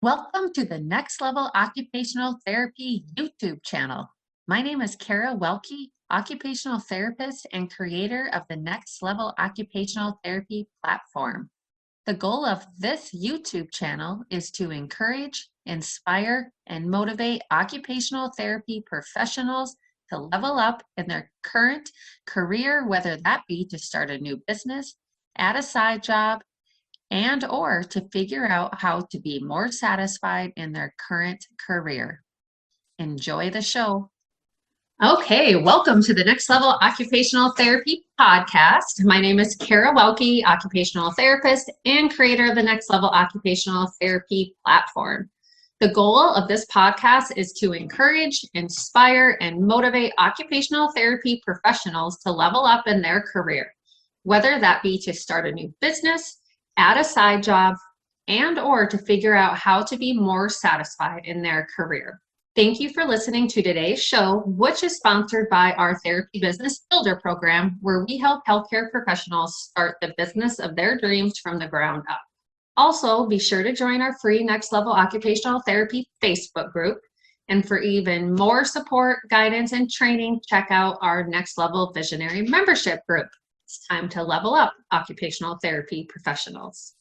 Welcome to the Next Level Occupational Therapy YouTube channel. My name is Kara Welke, occupational therapist and creator of the Next Level Occupational Therapy platform. The goal of this YouTube channel is to encourage, inspire, and motivate occupational therapy professionals to level up in their current career, whether that be to start a new business, add a side job, and or to figure out how to be more satisfied in their current career. Enjoy the show. Okay, welcome to the Next Level Occupational Therapy podcast. My name is Kara Welke, occupational therapist and creator of the Next Level Occupational Therapy platform. The goal of this podcast is to encourage, inspire, and motivate occupational therapy professionals to level up in their career, whether that be to start a new business, add a side job, and or to figure out how to be more satisfied in their career. Thank you for listening to today's show, which is sponsored by our Therapy Business Builder program, where we help healthcare professionals start the business of their dreams from the ground up. Also, be sure to join our free Next Level Occupational Therapy Facebook group. And for even more support, guidance, and training, check out our Next Level Visionary membership group. It's time to level up occupational therapy professionals.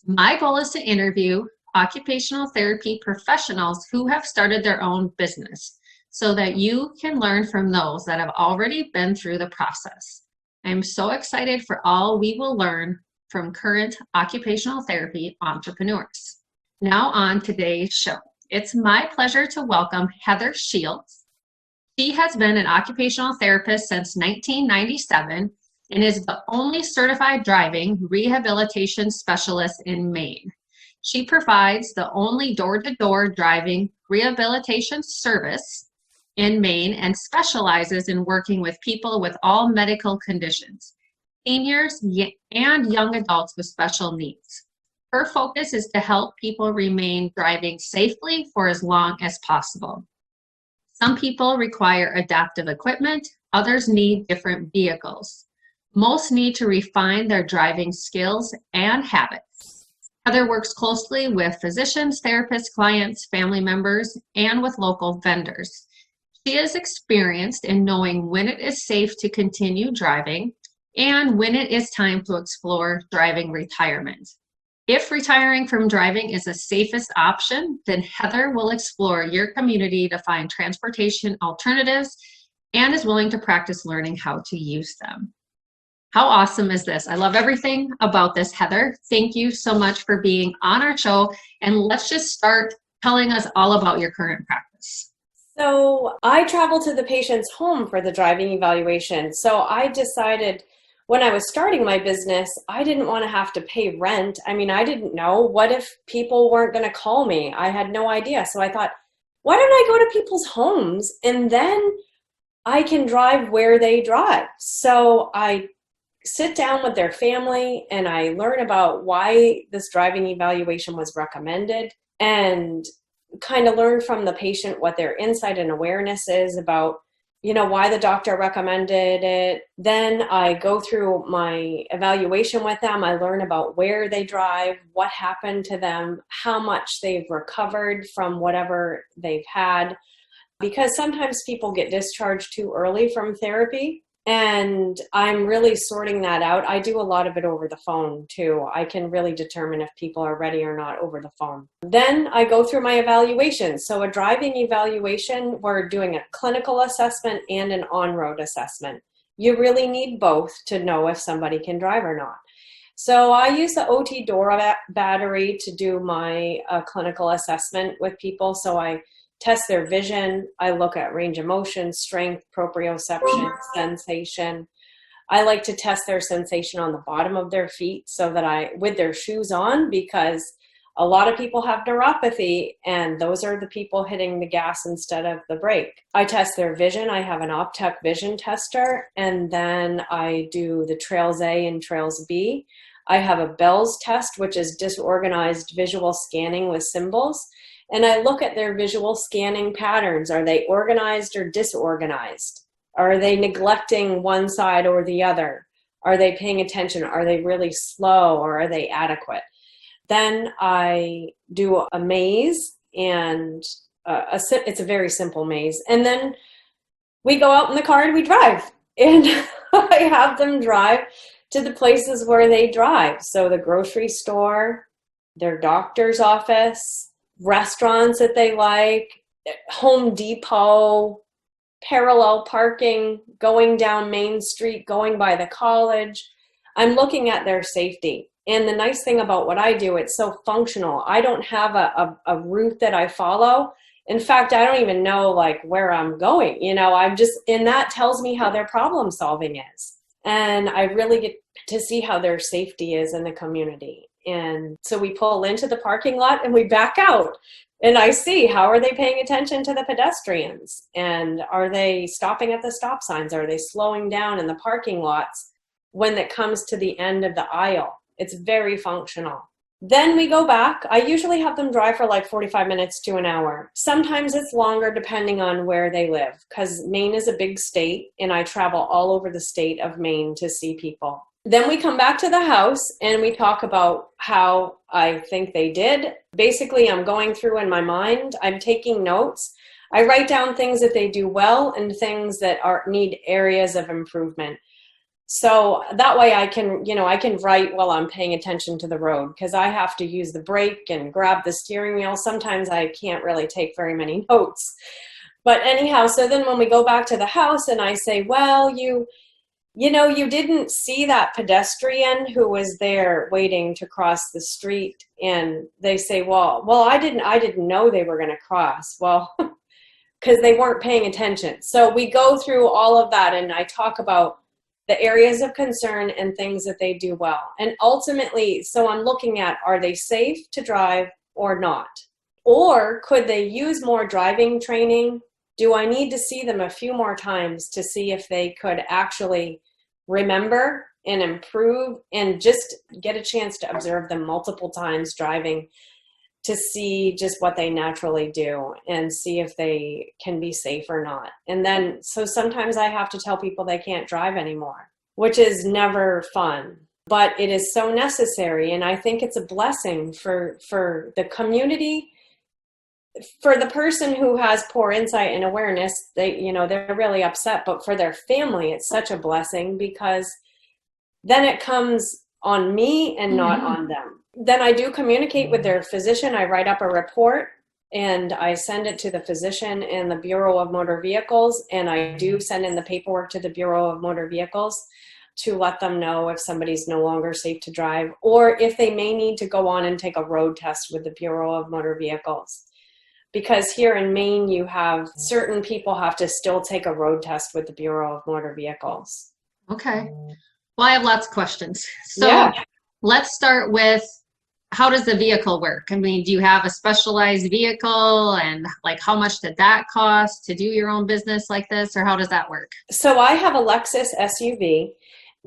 My goal is to interview occupational therapy professionals who have started their own business so that you can learn from those that have already been through the process. I'm so excited for all we will learn from current occupational therapy entrepreneurs. Now on today's show. It's my pleasure to welcome Heather Shields. She has been an occupational therapist since 1997 and is the only certified driving rehabilitation specialist in Maine. She provides the only door-to-door driving rehabilitation service in Maine and specializes in working with people with all medical conditions, seniors, and young adults with special needs. Her focus is to help people remain driving safely for as long as possible. Some people require adaptive equipment, others need different vehicles. Most need to refine their driving skills and habits. Heather works closely with physicians, therapists, clients, family members, and with local vendors. She is experienced in knowing when it is safe to continue driving and when it is time to explore driving retirement. If retiring from driving is the safest option, then Heather will explore your community to find transportation alternatives and is willing to practice learning how to use them. How awesome is this? I love everything about this, Heather. Thank you so much for being on our show. And let's just start telling us all about your current practice. So I travel to the patient's home for the driving evaluation. So I decided when I was starting my business, I didn't want to have to pay rent. I mean, I didn't know. What if people weren't going to call me? I had no idea. So I thought, why don't I go to people's homes and then I can drive where they drive? So I sit down with their family and I learn about why this driving evaluation was recommended and kind of learn from the patient what their insight and awareness is about, why the doctor recommended it. Then I go through my evaluation with them. I learn about where they drive, what happened to them, how much they've recovered from whatever they've had, because sometimes people get discharged too early from therapy. And I'm really sorting that out. I do a lot of it over the phone too. I can really determine if people are ready or not over the phone. Then I go through my evaluation. So a driving evaluation, we're doing a clinical assessment and an on-road assessment. You really need both to know if somebody can drive or not. So I use the OT Dora battery to do my clinical assessment with people. So I test their vision. I look at range of motion, strength, proprioception, sensation. I like to test their sensation on the bottom of their feet so that with their shoes on, because a lot of people have neuropathy and those are the people hitting the gas instead of the brake. I test their vision. I have an Optec vision tester, and then I do the Trails A and Trails B. I have a Bell's test, which is disorganized visual scanning with symbols. And I look at their visual scanning patterns. Are they organized or disorganized? Are they neglecting one side or the other? Are they paying attention? Are they really slow or are they adequate? Then I do a maze, and it's a very simple maze. And then we go out in the car and we drive. And I have them drive to the places where they drive. So the grocery store, their doctor's office, restaurants that they like, Home Depot, parallel parking, going down Main Street, going by the college. I'm looking at their safety. And the nice thing about what I do, it's so functional. I don't have a route that I follow. In fact, I don't even know like where I'm going. I'm just, and that tells me how their problem solving is. And I really get to see how their safety is in the community. And so we pull into the parking lot and we back out. And I see, how are they paying attention to the pedestrians? And are they stopping at the stop signs? Are they slowing down in the parking lots when it comes to the end of the aisle? It's very functional. Then we go back. I usually have them drive for like 45 minutes to an hour. Sometimes it's longer depending on where they live, because Maine is a big state and I travel all over the state of Maine to see people. Then we come back to the house and we talk about how I think they did. Basically, I'm going through in my mind, I'm taking notes. I write down things that they do well and things that need areas of improvement. So that way I can write while I'm paying attention to the road, because I have to use the brake and grab the steering wheel. Sometimes I can't really take very many notes. But anyhow, so then when we go back to the house and I say, well, you didn't see that pedestrian who was there waiting to cross the street. And they say, well, I didn't know they were going to cross. Well, because they weren't paying attention. So we go through all of that and I talk about the areas of concern and things that they do well. And ultimately, so I'm looking at, are they safe to drive or not? Or could they use more driving training? Do I need to see them a few more times to see if they could actually remember and improve, and just get a chance to observe them multiple times driving to see just what they naturally do and see if they can be safe or not. And then, so sometimes I have to tell people they can't drive anymore, which is never fun, but it is so necessary. And I think it's a blessing for the community, for the person who has poor insight and awareness. They're really upset, but for their family, it's such a blessing, because then it comes on me and not on them. Then I do communicate with their physician. I write up a report and I send it to the physician and the Bureau of Motor Vehicles. And I do send in the paperwork to the Bureau of Motor Vehicles to let them know if somebody's no longer safe to drive, or if they may need to go on and take a road test with the Bureau of Motor Vehicles. Because here in Maine, you have certain people have to still take a road test with the Bureau of Motor Vehicles. Okay. Well, I have lots of questions. So Yeah. Let's start with, how does the vehicle work? I mean, do you have a specialized vehicle, and like how much did that cost to do your own business like this, or how does that work? So I have a Lexus SUV,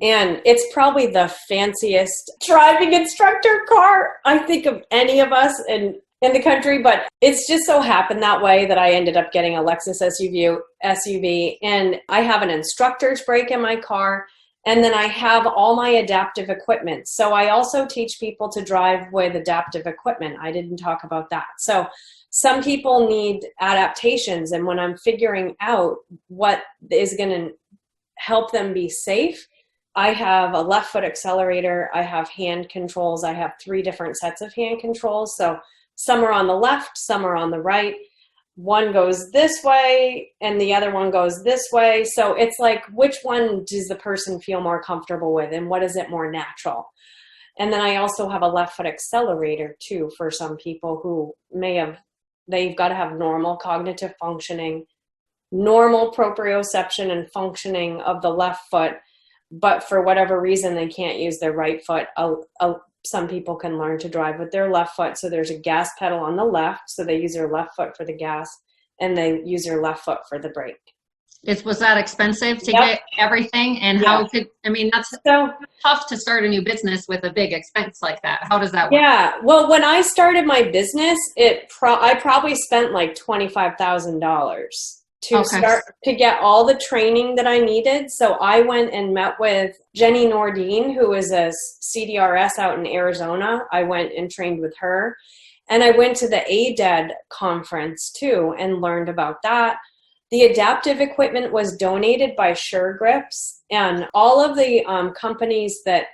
and it's probably the fanciest driving instructor car I think of any of us in the country, but it's just so happened that way that I ended up getting a Lexus SUV, and I have an instructor's brake in my car. And then I have all my adaptive equipment. So I also teach people to drive with adaptive equipment. I didn't talk about that. So some people need adaptations. And when I'm figuring out what is going to help them be safe, I have a left foot accelerator. I have hand controls. I have 3 different sets of hand controls. So some are on the left, some are on the right. One goes this way and the other one goes this way. So it's like, which one does the person feel more comfortable with, and what is it more natural? And then I also have a left foot accelerator too, for some people who they've got to have normal cognitive functioning, normal proprioception and functioning of the left foot, but for whatever reason, they can't use their right foot. Some people can learn to drive with their left foot. So there's a gas pedal on the left. So they use their left foot for the gas, and they use their left foot for the brake. Was that expensive to get everything? And how that's so tough to start a new business with a big expense like that. How does that work? Yeah. Well, when I started my business, I probably spent like $25,000. to Okay. start to get all the training that I needed. So I went and met with Jenny Nordine, who is a CDRS out in Arizona. I went and trained with her. And I went to the ADED conference too and learned about that. The adaptive equipment was donated by SureGrips, and all of the companies that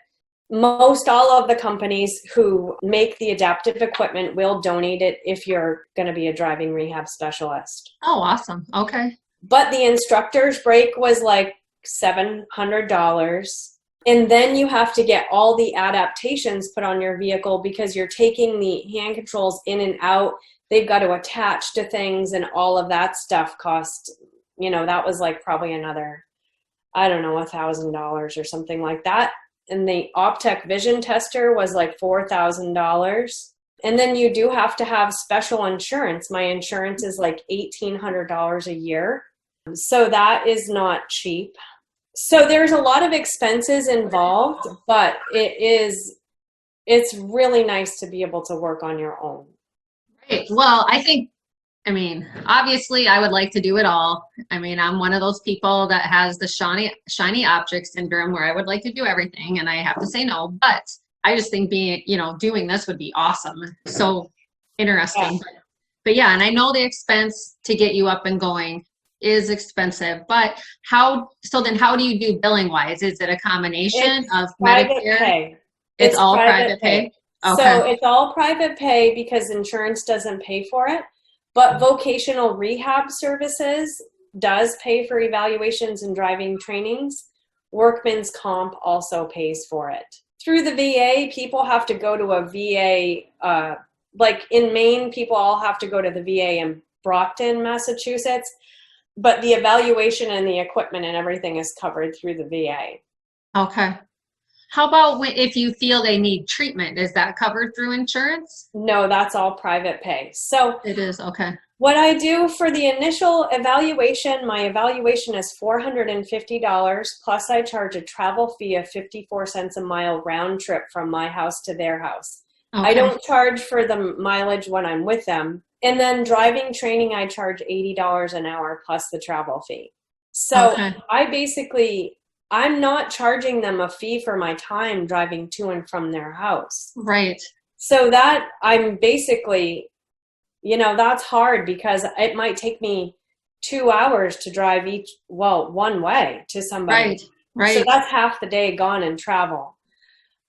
most all of the companies who make the adaptive equipment will donate it if you're going to be a driving rehab specialist. Oh, awesome. Okay. But the instructor's break was like $700. And then you have to get all the adaptations put on your vehicle because you're taking the hand controls in and out. They've got to attach to things, and all of that stuff cost, that was like probably another, I don't know, $1,000 or something like that. And the Optec vision tester was like $4,000. And then you do have to have special insurance. My insurance is like $1,800 a year. So that is not cheap. So there's a lot of expenses involved, but it's really nice to be able to work on your own. Right. Well, obviously I would like to do it all. I'm one of those people that has the shiny object syndrome where I would like to do everything and I have to say no, but I just think doing this would be awesome. So interesting. Yeah. But yeah, and I know the expense to get you up and going is expensive, but how do you do billing wise? Is it a combination of Medicare? Pay. It's all private pay? Okay. So it's all private pay because insurance doesn't pay for it, but vocational rehab services does pay for evaluations and driving trainings. Workman's comp also pays for it. Through the VA, people have to go to a VA, like in Maine, people all have to go to the VA in Brockton, Massachusetts, but the evaluation and the equipment and everything is covered through the VA. Okay. How about if you feel they need treatment? Is that covered through insurance? No, that's all private pay. So it is. Okay. What I do for the initial evaluation, my evaluation is $450, plus I charge a travel fee of 54 cents a mile round trip from my house to their house. Okay. I don't charge for the mileage when I'm with them. And then driving training, I charge $80 an hour plus the travel fee. So okay. I'm not charging them a fee for my time driving to and from their house. Right. So that I'm basically, that's hard because it might take me 2 hours to drive one way to somebody. Right. Right. So that's half the day gone in travel.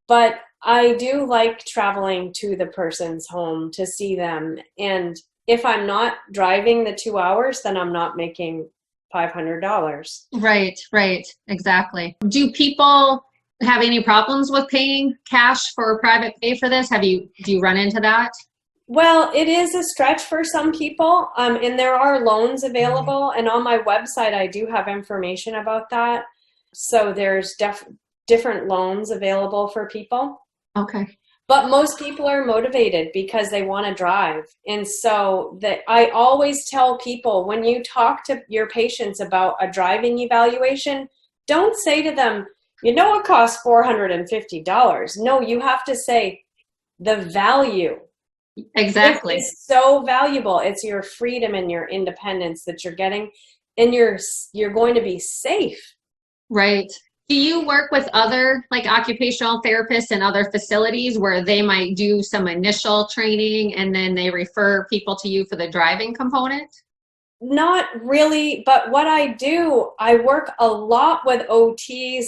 But I do like traveling to the person's home to see them. And if I'm not driving the 2 hours, then I'm not making $500. Right, exactly. Do people have any problems with paying cash for private pay for this? Do you run into that? Well, it is a stretch for some people, and there are loans available. And on my website, I do have information about that. So there's different loans available for people. Okay. But most people are motivated because they want to drive. And so I always tell people, when you talk to your patients about a driving evaluation, don't say to them, it costs $450. No, you have to say the value. Exactly. It's so valuable. It's your freedom and your independence that you're getting, and you're going to be safe. Right. Do you work with other occupational therapists and other facilities where they might do some initial training and then they refer people to you for the driving component? Not really, but what I do, I work a lot with OTs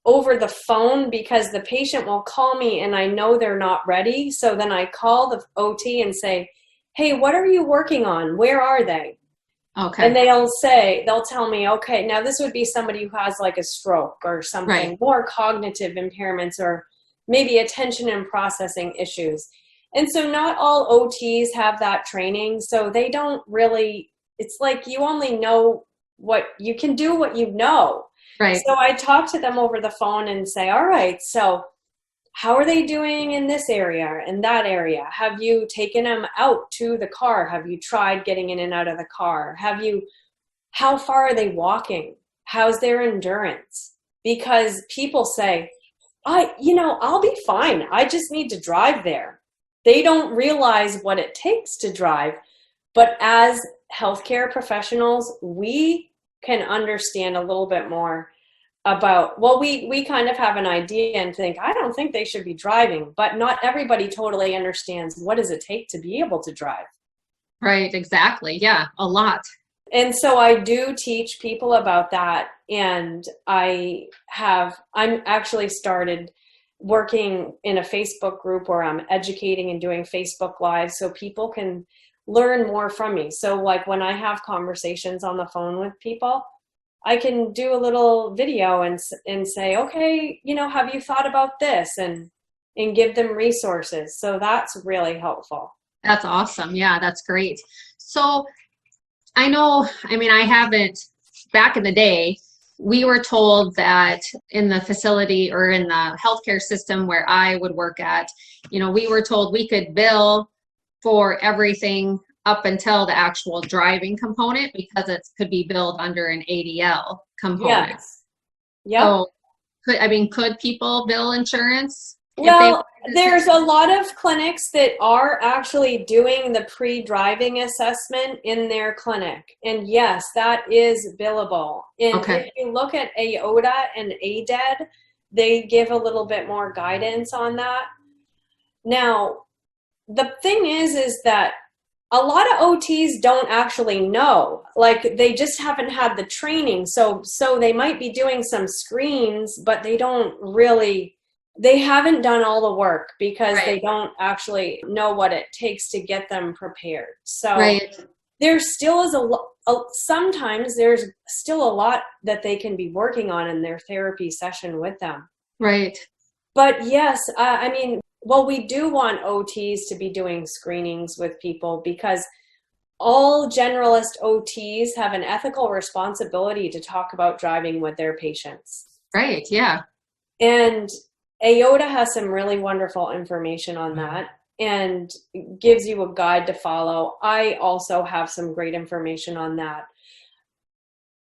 over the phone because the patient will call me and I know they're not ready. So then I call the OT and say, hey, what are you working on? Where are they? Okay. And they'll tell me, okay, now this would be somebody who has like a stroke or something, more cognitive impairments or maybe attention and processing issues. And so not all OTs have that training. So they don't really, it's like you only know what you can do, what you know. Right. So I talk to them over the phone and say, all right, so how are they doing in this area and that area? Have you taken them out to the car? Have you tried getting in and out of the car? How far are they walking? How's their endurance? Because people say, I'll be fine. I just need to drive there. They don't realize what it takes to drive. But as healthcare professionals, we can understand a little bit more about, well, we kind of have an idea and think, I don't think they should be driving, but not everybody totally understands what does it take to be able to drive. Right, exactly. Yeah, a lot. And so I do teach people about that. And I'm actually started working in a Facebook group where I'm educating and doing Facebook Live so people can learn more from me. So like when I have conversations on the phone with people, I can do a little video and say, okay, have you thought about this? And give them resources. So that's really helpful. That's awesome. Yeah, that's great. So I know, I mean, I haven't, back in the day, we were told that in the facility or in the healthcare system where I would work at, we were told we could bill for everything up until the actual driving component because it could be billed under an ADL component. Yes. Yep. So, could people bill insurance? Well, there's a lot of clinics that are actually doing the pre-driving assessment in their clinic. And yes, that is billable. And Okay. if you look at AOTA and ADED, they give a little bit more guidance on that. Now, the thing is that a lot of OTs don't actually know, like they just haven't had the training. So they might be doing some screens, but they haven't done all the work because Right. they don't actually know what it takes to get them prepared. So Right. there still is sometimes there's still a lot that they can be working on in their therapy session with them. Right. But yes, well, we do want OTs to be doing screenings with people because all generalist OTs have an ethical responsibility to talk about driving with their patients. Right. Yeah. And AOTA has some really wonderful information on that and gives you a guide to follow. I also have some great information on that.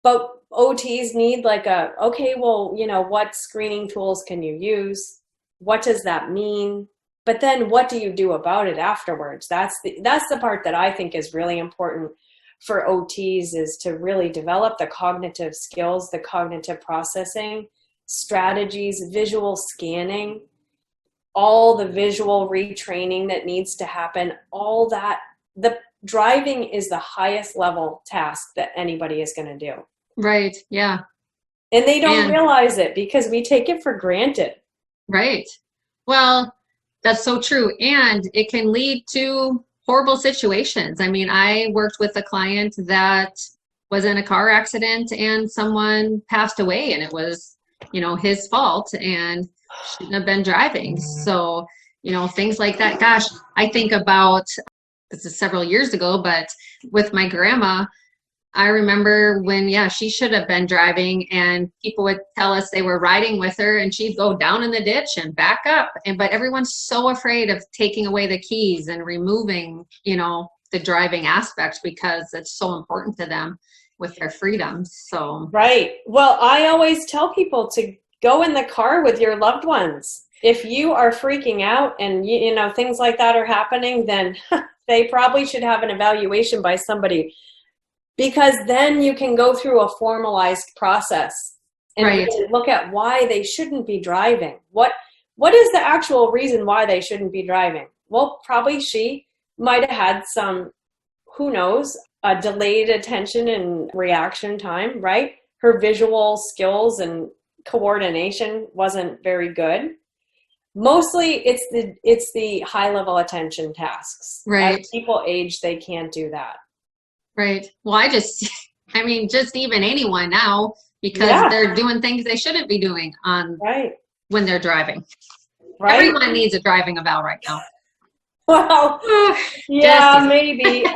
But OTs need what screening tools can you use? What does that mean? But then what do you do about it afterwards? That's the part that I think is really important for OTs, is to really develop the cognitive skills, the cognitive processing strategies, visual scanning, all the visual retraining that needs to happen, all that. The driving is the highest level task that anybody is going to do. Right. Yeah. And they don't realize it because we take it for granted. Right. Well, that's so true. And it can lead to horrible situations. I mean, I worked with a client that was in a car accident and someone passed away, and it was, his fault and shouldn't have been driving. So, things like that. Gosh, I think about, this is several years ago, but with my grandma, I remember when, she should have been driving, and people would tell us they were riding with her and she'd go down in the ditch and back up. But everyone's so afraid of taking away the keys and removing, the driving aspect because it's so important to them with their freedoms. So. Right. Well, I always tell people to go in the car with your loved ones. If you are freaking out and, things like that are happening, then they probably should have an evaluation by somebody. Because then you can go through a formalized process and really look at why they shouldn't be driving. What is the actual reason why they shouldn't be driving? Well, probably she might have had some, who knows, a delayed attention and reaction time, right? Her visual skills and coordination wasn't very good. Mostly it's the high level attention tasks. Right. As people age, they can't do that. Right. Well, just even anyone now, because they're doing things they shouldn't be doing when they're driving. Right. Everyone needs a driving eval right now. Well, yeah, maybe.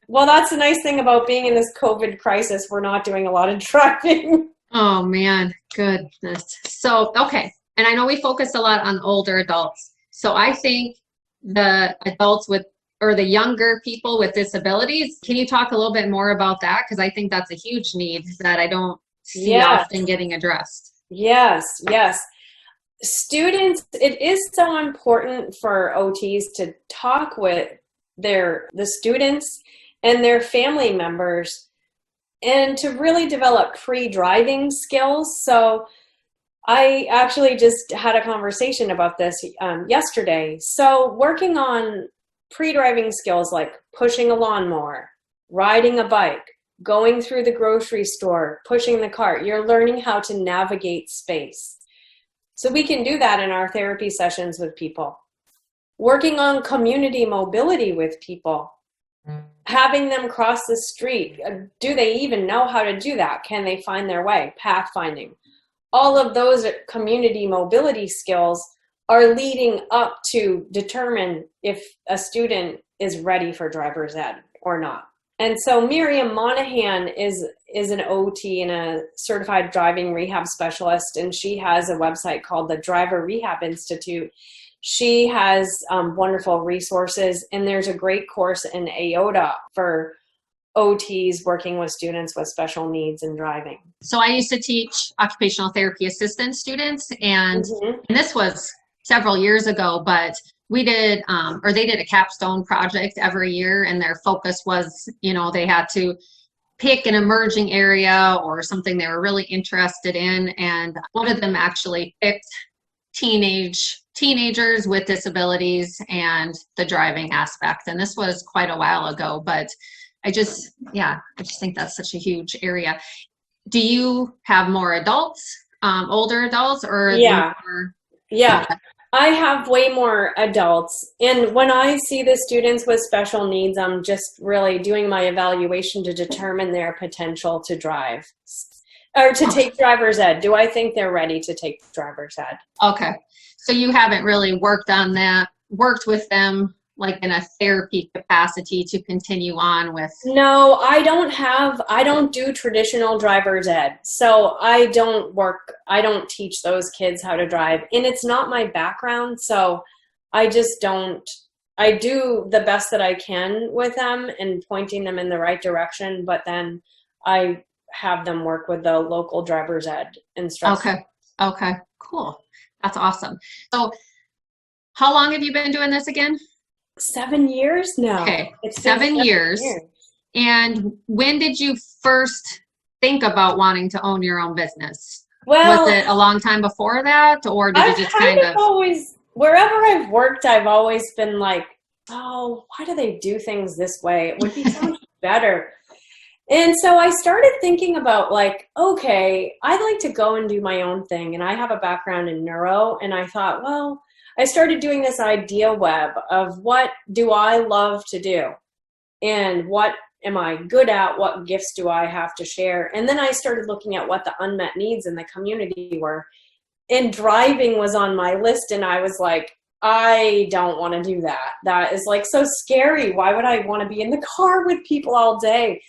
Well, that's the nice thing about being in this COVID crisis. We're not doing a lot of driving. Oh, man. Goodness. So, okay. And I know we focus a lot on older adults. So I think the adults or the younger people with disabilities, can you talk a little bit more about that? Because I think that's a huge need that I don't see often getting addressed. Yes. Students, it is so important for OTs to talk with the students and their family members, and to really develop pre-driving skills. So I actually just had a conversation about this yesterday. So working on pre-driving skills like pushing a lawnmower, riding a bike, going through the grocery store, pushing the cart, you're learning how to navigate space. So we can do that in our therapy sessions with people. Working on community mobility with people, having them cross the street. Do they even know how to do that? Can they find their way? Pathfinding. All of those community mobility skills are leading up to determine if a student is ready for driver's ed or not. And so Miriam Monahan is an OT and a certified driving rehab specialist, and she has a website called the Driver Rehab Institute. She has wonderful resources, and there's a great course in AOTA for OTs working with students with special needs in driving. So I used to teach occupational therapy assistant students, and this was several years ago, but we did, or they did a capstone project every year, and their focus was, they had to pick an emerging area or something they were really interested in. And one of them actually picked teenagers with disabilities and the driving aspect. And this was quite a while ago, but I just think that's such a huge area. Do you have more adults, older adults, or? Yeah. I have way more adults. And when I see the students with special needs, I'm just really doing my evaluation to determine their potential to drive or to take driver's ed. Do I think they're ready to take driver's ed? Okay. So you haven't really worked with them like in a therapy capacity to continue on with? No, I don't do traditional driver's ed. So I don't teach those kids how to drive, and it's not my background. So I do the best that I can with them and pointing them in the right direction, but then I have them work with the local driver's ed instructor. Okay, cool. That's awesome. So how long have you been doing this again? 7 years now. Okay, it's 7 years. And when did you first think about wanting to own your own business? Well, was it a long time before that, or did you just kind of always, wherever I've worked, I've always been like, oh, why do they do things this way? It would be so much better. And so I started thinking about like, okay, I'd like to go and do my own thing. And I have a background in neuro, and I thought, well, I started doing this idea web of what do I love to do and what am I good at? What gifts do I have to share? And then I started looking at what the unmet needs in the community were. And driving was on my list. And I was like, I don't want to do that. That is like so scary. Why would I want to be in the car with people all day?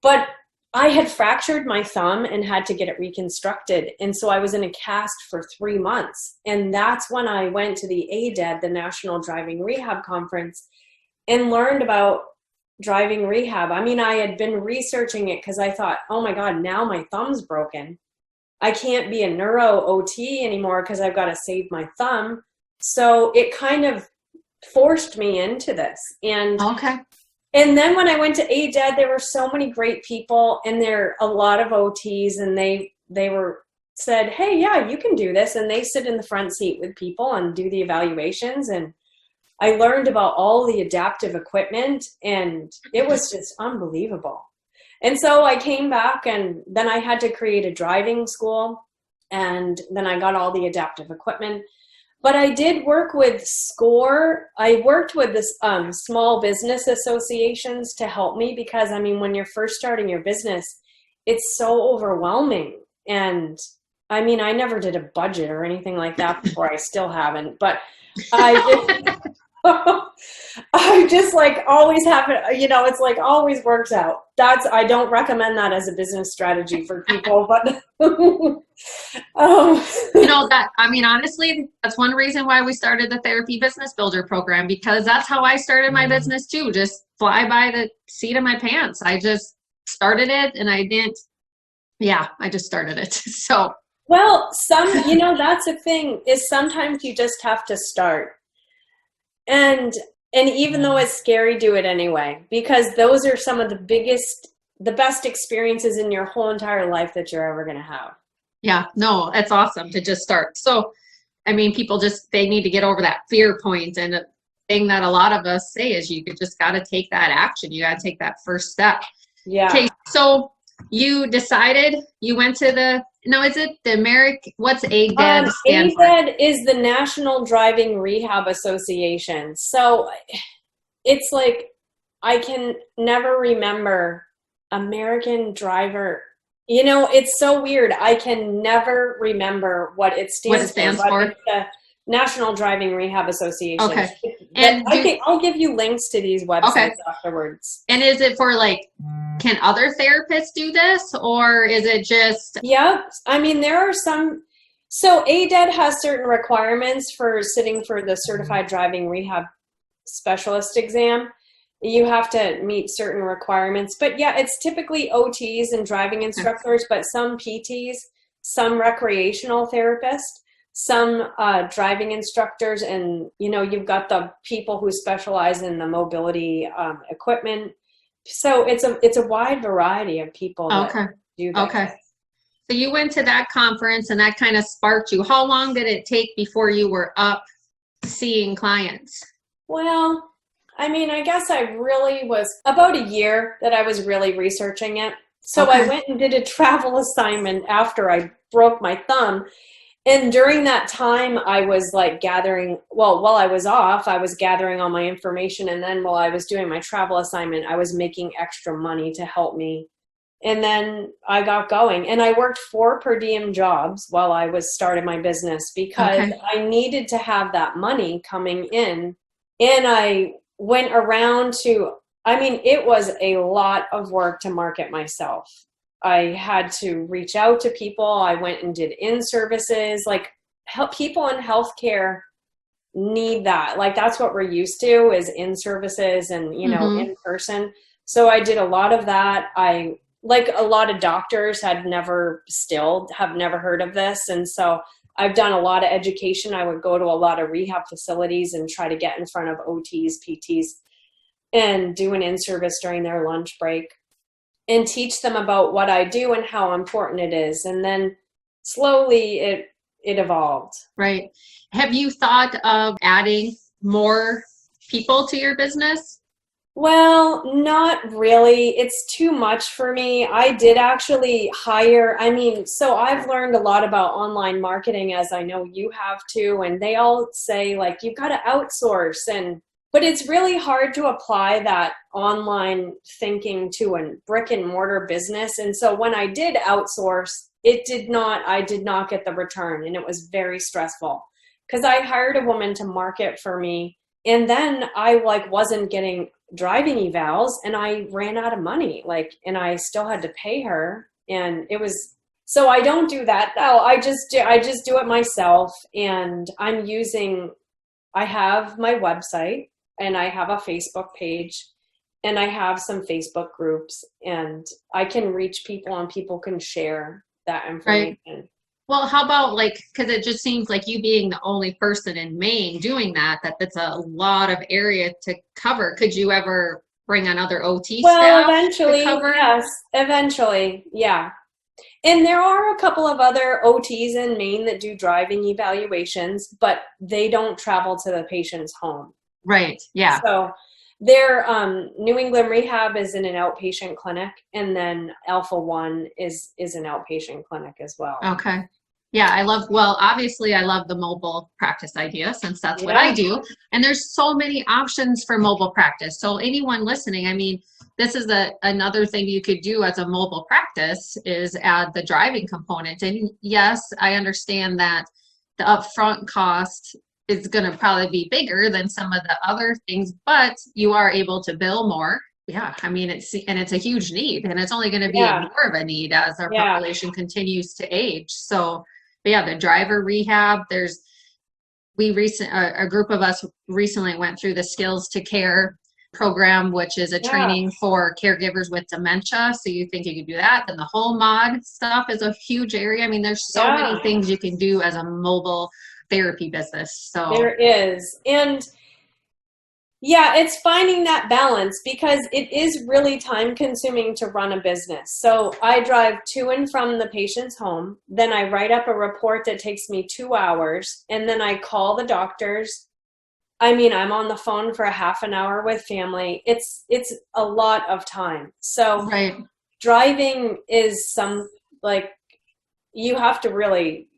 But I had fractured my thumb and had to get it reconstructed. And so I was in a cast for 3 months. And that's when I went to the ADED, the National Driving Rehab Conference, and learned about driving rehab. I mean, I had been researching it because I thought, oh my God, now my thumb's broken. I can't be a neuro OT anymore because I've got to save my thumb. So it kind of forced me into this. And then when I went to ADED, there were so many great people, and there are a lot of OTs, and they said, hey, yeah, you can do this. And they sit in the front seat with people and do the evaluations. And I learned about all the adaptive equipment, and it was just unbelievable. And so I came back, and then I had to create a driving school, and then I got all the adaptive equipment. But I did work with SCORE. I worked with this small business associations to help me because, I mean, when you're first starting your business, it's so overwhelming. And I mean, I never did a budget or anything like that before. I still haven't. But I just like always have it, it's like always works out. I don't recommend that as a business strategy for people, but honestly, that's one reason why we started the Therapy Business Builder program, because that's how I started my business too. Just fly by the seat of my pants. I just started it, and I just started it. So, well, that's the thing is sometimes you just have to start. And And even though it's scary, do it anyway, because those are some of the best experiences in your whole entire life that you're ever going to have. Yeah, no, it's awesome to just start. So, I mean, people they need to get over that fear point. And the thing that a lot of us say is you just got to take that action. You got to take that first step. Yeah. Okay, so you decided you went to is it the what's ADED stand for? ADED is the National Driving Rehab Association. So it's like, I can never remember American driver. You know, it's so weird. I can never remember what it stands for. It's the National Driving Rehab Association. Okay. And I'll give you links to these websites afterwards. And is it for can other therapists do this, or is it just? Yeah. I mean, there are some. So ADED has certain requirements for sitting for the Certified Driving Rehab Specialist exam. You have to meet certain requirements, but yeah, it's typically OTs and driving instructors, but some PTs, some recreational therapists, some driving instructors, and you've got the people who specialize in the mobility equipment. So it's a wide variety of people that do that. Okay. So you went to that conference and that kind of sparked you. How long did it take before you were up seeing clients? Well, I mean, I guess I really was about a year that I was really researching it. So I went and did a travel assignment after I broke my thumb. And during that time, I was gathering, while I was off, I was gathering all my information. And then while I was doing my travel assignment, I was making extra money to help me. And then I got going, and I worked 4 per diem jobs while I was starting my business because I needed to have that money coming in. And I went around it was a lot of work to market myself. I had to reach out to people. I went and did in-services. People in healthcare need that. That's what we're used to, is in-services and, in person. So I did a lot of that. A lot of doctors have never heard of this. And so I've done a lot of education. I would go to a lot of rehab facilities and try to get in front of OTs, PTs, and do an in-service during their lunch break and teach them about what I do and how important it is. And then slowly it evolved. Right. Have you thought of adding more people to your business? Well, not really. It's too much for me. I did actually hire, so I've learned a lot about online marketing, as I know you have too. And they all say you've got to outsource, but it's really hard to apply that online thinking to a brick and mortar business. And so when I did outsource, I did not get the return, and it was very stressful because I hired a woman to market for me. And then I wasn't getting driving evals, and I ran out of money, and I still had to pay her. And so I don't do that. No, I just do it myself. And I have my website, and I have a Facebook page, and I have some Facebook groups, and I can reach people and people can share that information. Right. Well, how about because it just seems like you being the only person in Maine doing that's a lot of area to cover. Could you ever bring on other OT staff? Well, eventually, yes. Eventually, yeah. And there are a couple of other OTs in Maine that do driving evaluations, but they don't travel to the patient's home. Right, yeah. So their New England Rehab is in an outpatient clinic, and then Alpha One is an outpatient clinic as well. Okay. Yeah, obviously I love the mobile practice idea, since that's what I do. And there's so many options for mobile practice. So anyone listening, this is another thing you could do as a mobile practice is add the driving component. And yes, I understand that the upfront cost is going to probably be bigger than some of the other things, but you are able to bill more. Yeah, it's a huge need, and it's only going to be more of a need as our population continues to age. So, but yeah, the driver rehab. A group of us recently went through the Skills to Care program, which is a training for caregivers with dementia. So you think you could do that? Then the whole mod stuff is a huge area. There's so many things you can do as a mobile therapy business. So there is, and Yeah, it's finding that balance because it is really time consuming to run a business. So I drive to and from the patient's home, then I write up a report that takes me 2 hours, and then I call the doctors. I mean, I'm on the phone for a half an hour with family. It's a lot of time. So Right. driving is like you have to really,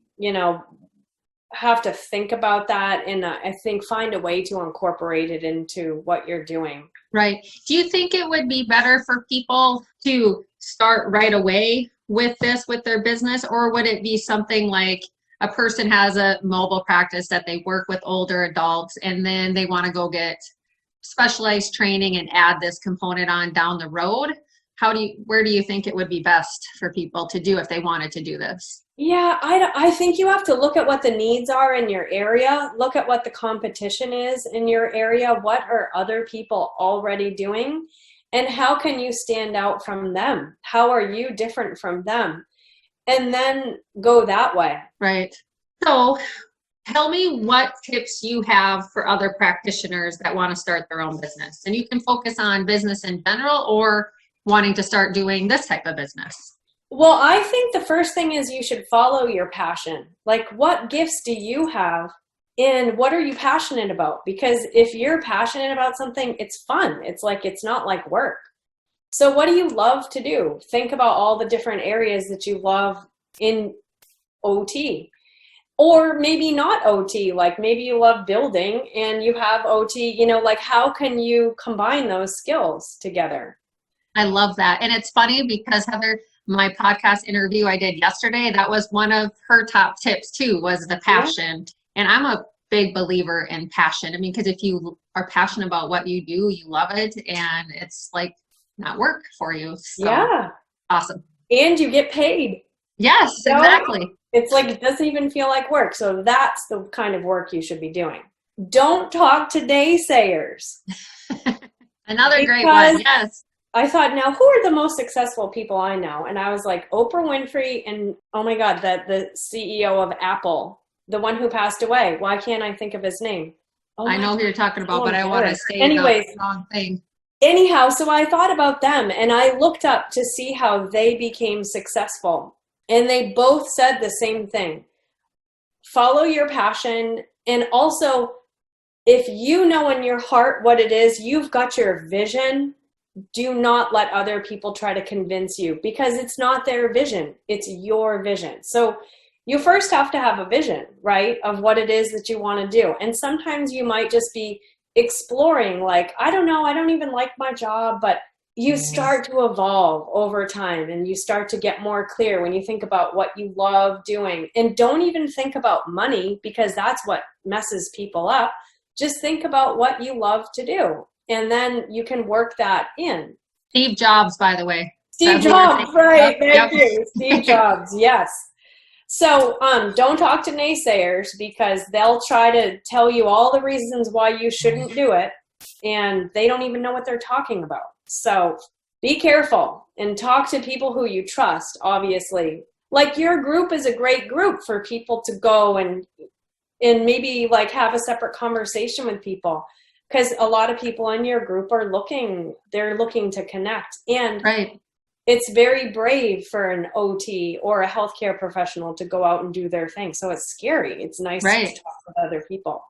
have to think about that, and I think find a way to incorporate it into what you're doing. Right. Do you think it would be better for people to start right away with this with their business, or would it be something like a person has a mobile practice that they work with older adults and then they want to go get specialized training and add this component on down the road? Where do you think it would be best for people to do if they wanted to do this? Yeah, I think you have to look at what the needs are in your area, look at what the competition is in your area, what are other people already doing, and how can you stand out from them? How are you different from them? And then go that way. Right. So tell me what tips you have for other practitioners that want to start their own business. And you can focus on business in general or wanting to start doing this type of business. Well, I think the first thing is you should follow your passion. Like, what gifts do you have and what are you passionate about? Because if you're passionate about something, it's fun. It's not like work. So what do you love to do? Think about all the different areas that you love in OT. Or maybe not OT, like maybe you love building and you have OT, like how can you combine those skills together? I love that. And it's funny because Heather, my podcast interview I did yesterday, that was one of her top tips too, was the passion. And I'm a big believer in passion. I mean, because if you are passionate about what you do, you love it, and it's like not work for you. So Yeah. awesome. And you get paid. Yes, exactly. It's like it doesn't even feel like work. So that's the kind of work you should be doing. Don't talk to naysayers. Another great one. Yes. I thought, now who are the most successful people I know? And I was like, Oprah Winfrey and, oh my God, the CEO of Apple, the one who passed away. Why can't I think of his name? Oh, I know who you're talking about, but I want to say anyways, the wrong thing. Anyhow, so I thought about them and I looked up to see how they became successful. And they both said the same thing. Follow your passion. And also, if you know in your heart what it is, you've got your vision, do not let other people try to convince you, because it's not their vision, it's your vision. So you first have to have a vision, right, of what it is that you want to do. And sometimes you might just be exploring, like, I don't know, I don't even like my job, but you start to evolve over time and you start to get more clear when you think about what you love doing. And don't even think about money, because that's what messes people up. Just think about what you love to do. And then you can work that in. Steve Jobs, by the way. Steve Jobs, right. Thank you. Steve Jobs, yes. So don't talk to naysayers, because they'll try to tell you all the reasons why you shouldn't do it. And they don't even know what they're talking about. So be careful and talk to people who you trust, obviously. Like, your group is a great group for people to go and maybe like have a separate conversation with people. Because a lot of people in your group are looking to connect. And right. It's very brave for an OT or a healthcare professional to go out and do their thing. So it's scary. It's nice to talk with other people.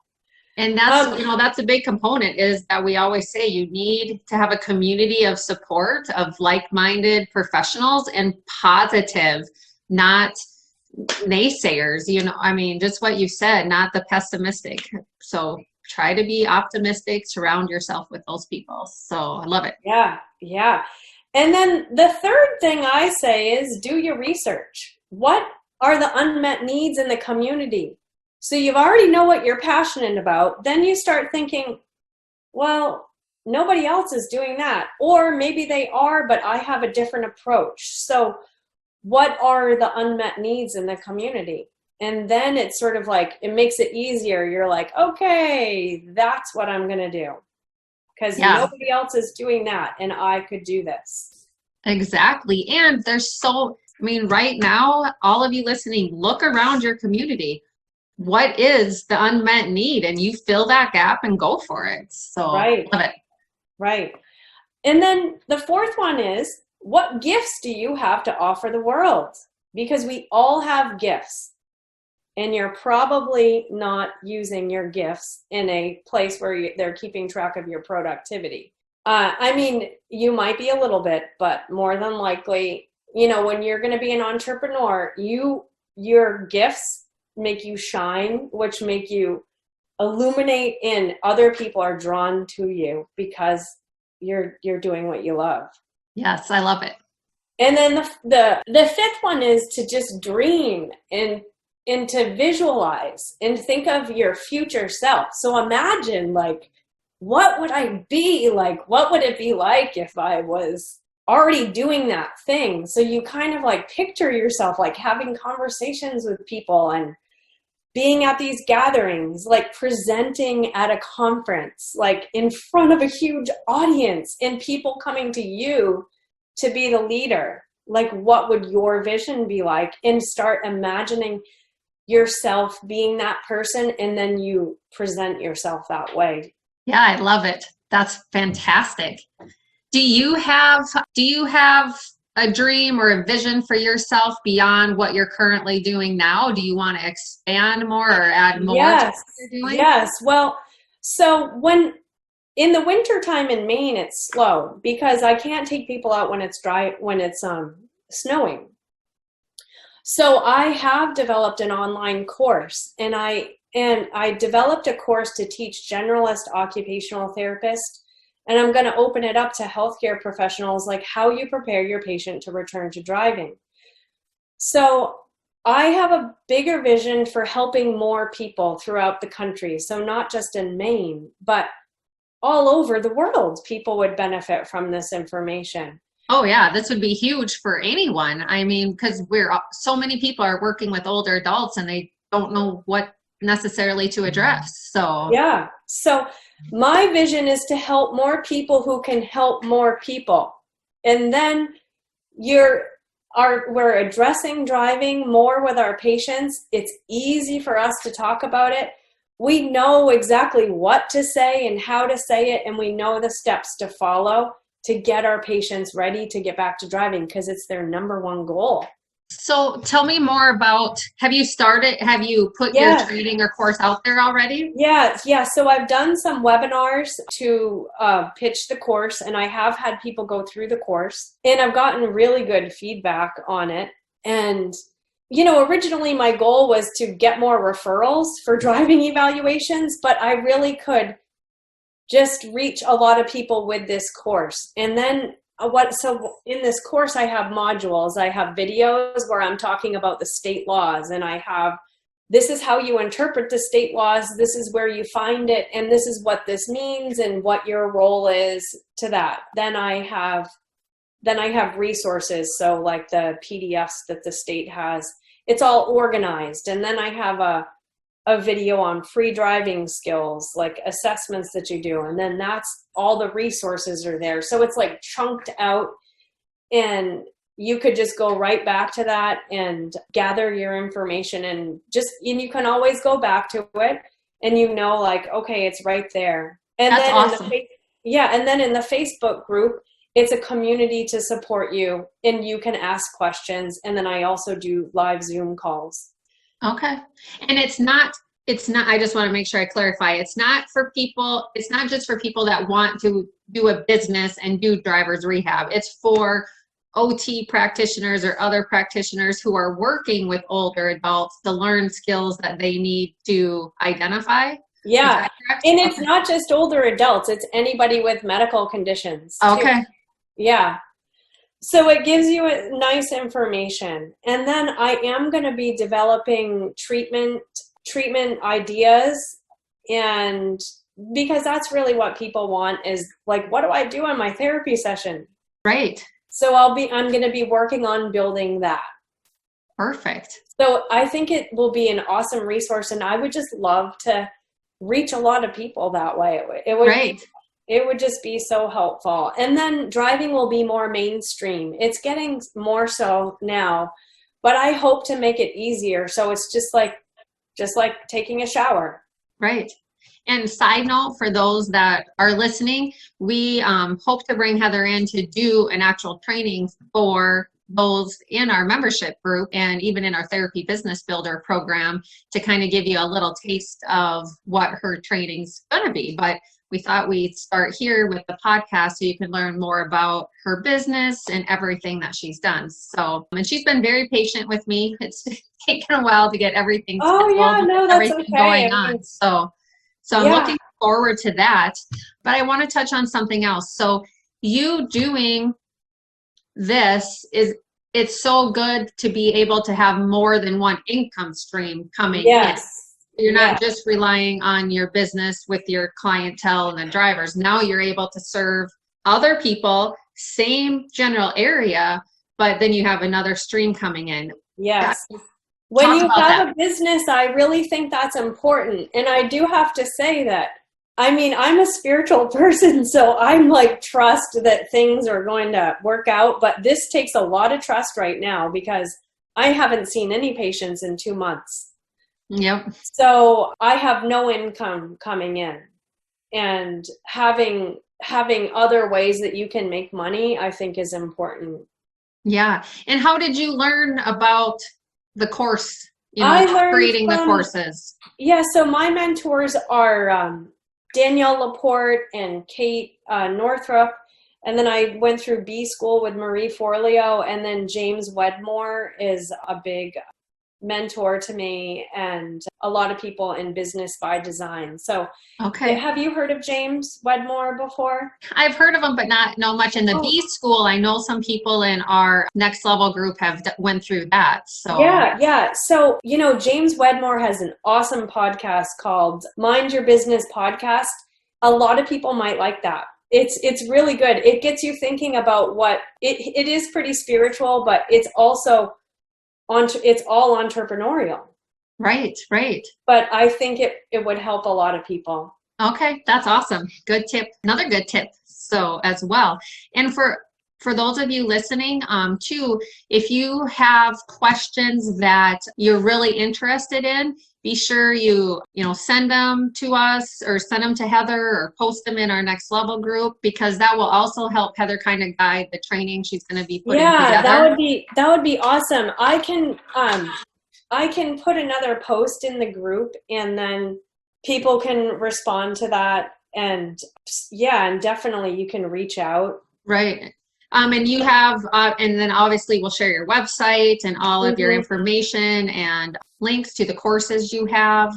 And that's, that's a big component, is that we always say you need to have a community of support of like-minded professionals and positive, not naysayers, I mean, just what you said, not the pessimistic. So try to be optimistic, surround yourself with those people. So I love it. Yeah. Yeah. And then the third thing I say is do your research. What are the unmet needs in the community? So you already know what you're passionate about. Then you start thinking, well, nobody else is doing that. Or maybe they are, but I have a different approach. So what are the unmet needs in the community? And then it's sort of like, it makes it easier. You're like, okay, that's what I'm going to do. Because nobody else is doing that, and I could do this. Exactly. And right now, all of you listening, look around your community. what is the unmet need, and you fill that gap and go for it. So Right, love it. right. And then the fourth one is, what gifts do you have to offer the world? Because we all have gifts, and you're probably not using your gifts in a place where they're keeping track of your productivity. I mean, you might be a little bit, but more than likely, when you're going to be an entrepreneur, your gifts make you shine, which make you illuminate, and other people are drawn to you because you're doing what you love. Yes, I love it. And then the fifth one is to just dream and to visualize and think of your future self. So imagine, like, what would I be like? What would it be like if I was already doing that thing? So you kind of like picture yourself like having conversations with people and being at these gatherings, like presenting at a conference, like in front of a huge audience, and people coming to you to be the leader. Like, what would your vision be like? And start imagining yourself being that person, and then you present yourself that way. Yeah, I love it. That's fantastic. Do you have a dream or a vision for yourself beyond what you're currently doing now? Do you want to expand more or add more to Yes, what you're doing? yes. Well, so when in the wintertime in Maine, it's slow because I can't take people out when it's dry, when it's snowing. So I have developed an online course, and I developed a course to teach generalist occupational therapists, and I'm going to open it up to healthcare professionals, like how you prepare your patient to return to driving. So I have a bigger vision for helping more people throughout the country. So not just in Maine, but all over the world, people would benefit from this information. Oh yeah, this would be huge for anyone. I mean, because so many people are working with older adults and they don't know what necessarily to address. So Yeah. So my vision is to help more people who can help more people. And then we're addressing driving more with our patients. It's easy for us to talk about it. We know exactly what to say and how to say it, and we know the steps to follow to get our patients ready to get back to driving, because it's their number one goal. So tell me more about, have you put your Yeah. training or course out there already? Yeah. So I've done some webinars to pitch the course, and I have had people go through the course, and I've gotten really good feedback on it. And, originally my goal was to get more referrals for driving evaluations, but I really could just reach a lot of people with this course. And then so in this course, I have modules. I have videos where I'm talking about the state laws, and I have, this is how you interpret the state laws, this is where you find it, and this is what this means and what your role is to that. Then I have resources, so like the PDFs that the state has, it's all organized. And then I have a video on free driving skills, like assessments that you do. And then that's all the resources are there. So it's like chunked out, and you could just go right back to that and gather your information, and you can always go back to it, and like, okay, it's right there. And That's then awesome. and then in the Facebook group, it's a community to support you, and you can ask questions. And then I also do live Zoom calls. Okay. And I just want to make sure I clarify. It's not just for people that want to do a business and do driver's rehab. It's for OT practitioners or other practitioners who are working with older adults to learn skills that they need to identify. Yeah. And it's Okay. not just older adults, it's anybody with medical conditions too. Okay. Yeah. So it gives you nice information. And then I am going to be developing treatment ideas, and because that's really what people want, is like, what do I do on my therapy session? Great. So I'm going to be working on building that. Perfect. So I think it will be an awesome resource, and I would just love to reach a lot of people that way. Great. It would just be so helpful. And then driving will be more mainstream. It's getting more so now, but I hope to make it easier. So it's just like just like taking a shower. Right. And side note for those that are listening, we hope to bring Heather in to do an actual training for those in our membership group and even in our Therapy Business Builder program to kind of give you a little taste of what her training's going to be. But we thought we'd start here with the podcast so you can learn more about her business and everything that she's done. So, and she's been very patient with me. It's taken a while to get everything Oh yeah, no, that's everything okay. going on. So I'm looking forward to that. But I want to touch on something else. So you doing this it's so good to be able to have more than one income stream coming in. You're not just relying on your business with your clientele and the drivers. Now you're able to serve other people, same general area, but then you have another stream coming in. Yes. When you have a business, I really think that's important. And I do have to say that, I mean, I'm a spiritual person, so I'm like trust that things are going to work out. But this takes a lot of trust right now because I haven't seen any patients in 2 months. Yep. So I have no income coming in, and having other ways that you can make money, I think is important. Yeah. And how did you learn about the course, creating the courses? Yeah. So my mentors are Danielle Laporte and Kate Northrup. And then I went through B School with Marie Forleo, and then James Wedmore is a big mentor to me, and a lot of people in Business by Design. So have you heard of James Wedmore before? I've heard of him, but not know much. In the B School, I know some people in our Next Level group have went through that. So yeah. So, James Wedmore has an awesome podcast called Mind Your Business Podcast. A lot of people might like that. It's really good. It gets you thinking about what it is pretty spiritual, but it's also it's all entrepreneurial. Right. But I think it would help a lot of people. Okay, that's awesome. Good tip. Another good tip. So as well. And for those of you listening, too, if you have questions that you're really interested in, be sure you send them to us or send them to Heather or post them in our Next Level group, because that will also help Heather kind of guide the training she's going to be putting together. Yeah, that would be awesome. I can put another post in the group, and then people can respond to that. And and definitely you can reach out. Right. And you have, and then obviously we'll share your website and all of your information and links to the courses you have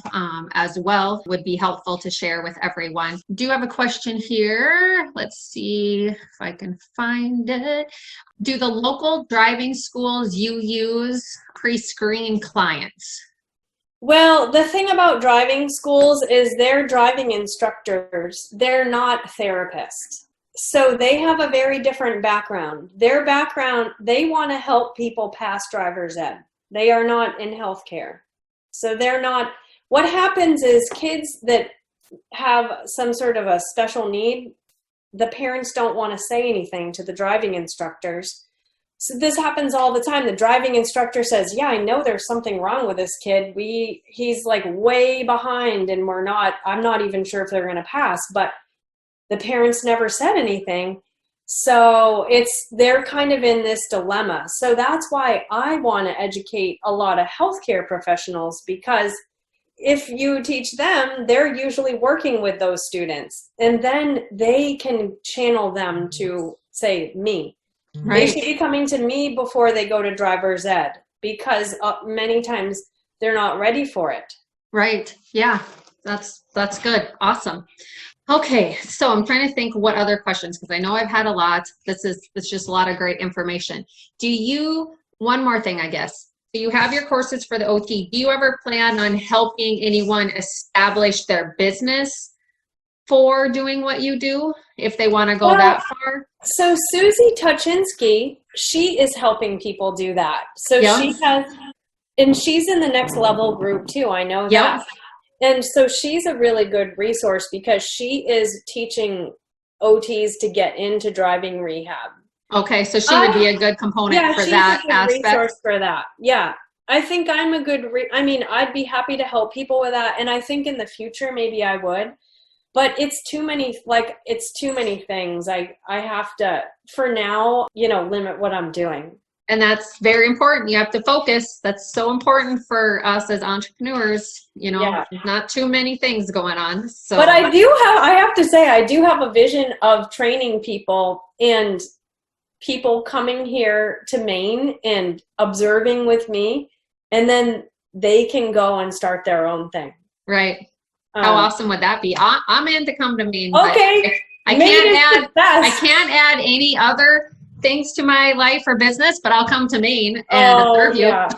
as well would be helpful to share with everyone. Do you have a question here? Let's see if I can find it. Do the local driving schools you use pre-screen clients? Well, the thing about driving schools is they're driving instructors. They're not therapists. So they have a very different background. Their background, they want to help people pass driver's ed. They are not in healthcare. So they're not, what happens is kids that have some sort of a special need, the parents don't want to say anything to the driving instructors. So this happens all the time. The driving instructor says, yeah, I know there's something wrong with this kid. He's like way behind, and I'm not even sure if they're going to pass, but the parents never said anything. So they're kind of in this dilemma. So that's why I want to educate a lot of healthcare professionals, because if you teach them, they're usually working with those students, and then they can channel them to, say, me. Right. They should be coming to me before they go to driver's ed, because many times they're not ready for it. Right. Yeah, that's good. Awesome. Okay, so I'm trying to think what other questions, because I know I've had a lot. It's just a lot of great information. One more thing, I guess. Do you have your courses for the OT? Do you ever plan on helping anyone establish their business for doing what you do, if they want to go that far? So Susie Tuchinski, she is helping people do that. So she has, and she's in the Next Level group too. I know that. And so she's a really good resource, because she is teaching OTs to get into driving rehab. Okay, so she would be a good component for that aspect. Resource for that. Yeah. I think I'm a good, I mean, I'd be happy to help people with that. And I think in the future, maybe I would, but it's too many, like, it's too many things. I have to, for now, limit what I'm doing. And that's very important. You have to focus. That's so important for us as entrepreneurs, Yeah. not too many things going on. So, But I have to say, I do have a vision of training people and people coming here to Maine and observing with me, and then they can go and start their own thing. right. How awesome would that be? I'm in to come to Maine. Okay. I can't add any other things to my life or business, but I'll come to Maine and serve you. Yeah.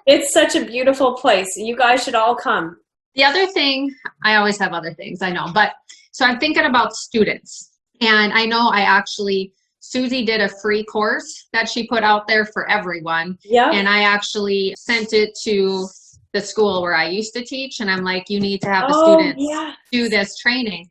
It's such a beautiful place. You guys should all come. The other thing, I always have other things, I know, but so I'm thinking about students. And I know Susie did a free course that she put out there for everyone. Yeah. And I actually sent it to the school where I used to teach. And I'm like, you need to have the students do this training.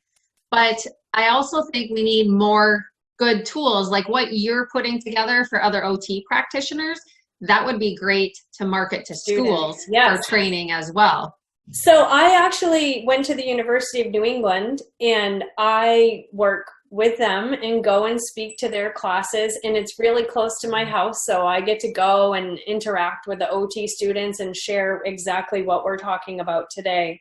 But I also think we need more good tools like what you're putting together for other OT practitioners. That would be great to market to schools for training as well. So I actually went to the University of New England and I work with them and go and speak to their classes, and it's really close to my house, so I get to go and interact with the OT students and share exactly what we're talking about today,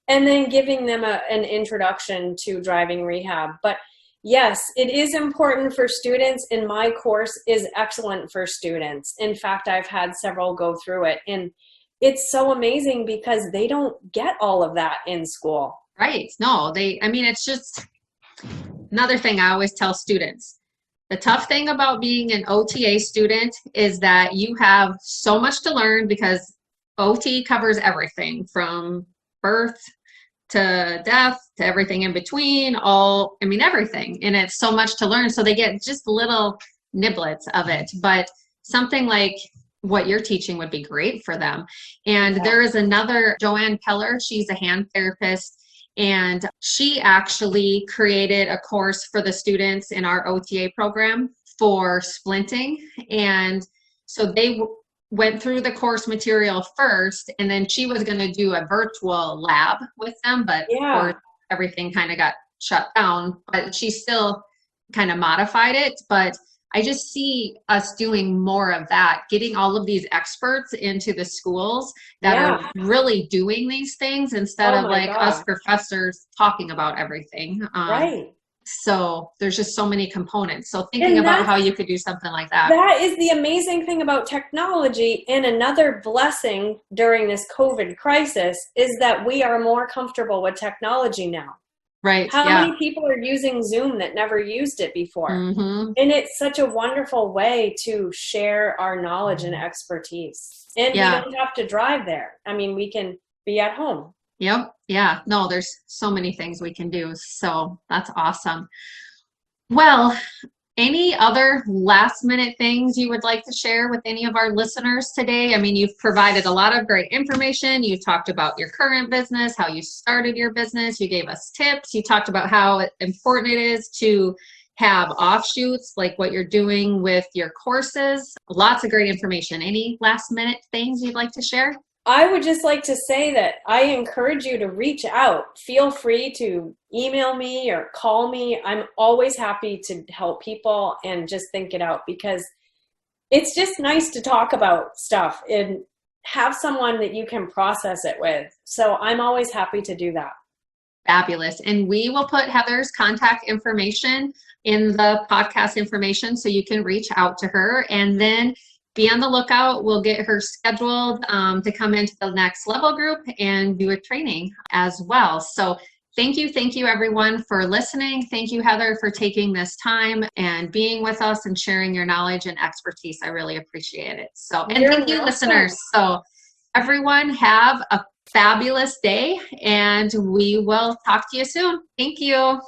and then giving them an introduction to driving rehab. But yes, it is important for students, and my course is excellent for students. In fact, I've had several go through it, and it's so amazing because they don't get all of that in school. Right. No, it's just another thing I always tell students. The tough thing about being an OTA student is that you have so much to learn because OT covers everything from birth to death to everything in between, everything. And it's so much to learn. So they get just little niblets of it. But something like what you're teaching would be great for them. And there is another, Joanne Keller, she's a hand therapist, and she actually created a course for the students in our OTA program for splinting. And so they went through the course material first, and then she was going to do a virtual lab with them, but of course, everything kind of got shut down, but she still kind of modified it. But I just see us doing more of that, getting all of these experts into the schools that are really doing these things instead of us professors talking about everything. Right. So there's just so many components. So thinking about how you could do something like that. That is the amazing thing about technology, and another blessing during this COVID crisis is that we are more comfortable with technology now. Right. How many people are using Zoom that never used it before? Mm-hmm. And it's such a wonderful way to share our knowledge and expertise. And we don't have to drive there. We can be at home. Yep. Yeah. No, there's so many things we can do. So that's awesome. Well, any other last minute things you would like to share with any of our listeners today? You've provided a lot of great information. You talked about your current business, how you started your business. You gave us tips. You talked about how important it is to have offshoots like what you're doing with your courses. Lots of great information. Any last minute things you'd like to share? I would just like to say that I encourage you to reach out. Feel free to email me or call me. I'm always happy to help people and just think it out, because it's just nice to talk about stuff and have someone that you can process it with. So I'm always happy to do that. Fabulous. And we will put Heather's contact information in the podcast information so you can reach out to her, and then be on the lookout. We'll get her scheduled to come into the Next Level group and do a training as well. So thank you everyone for listening. Thank you, Heather, for taking this time and being with us and sharing your knowledge and expertise. I really appreciate it. So, and thank you, listeners. So everyone have a fabulous day, and we will talk to you soon. Thank you.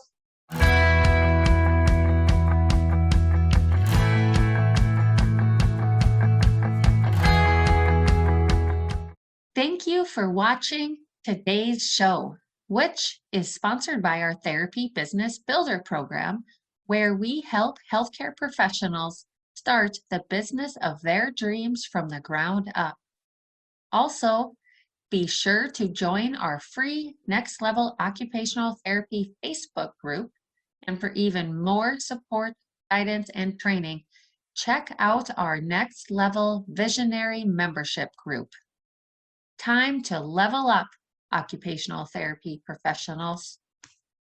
Thank you for watching today's show, which is sponsored by our Therapy Business Builder program, where we help healthcare professionals start the business of their dreams from the ground up. Also, be sure to join our free Next Level Occupational Therapy Facebook group. And for even more support, guidance, and training, check out our Next Level Visionary membership group. Time to level up, occupational therapy professionals.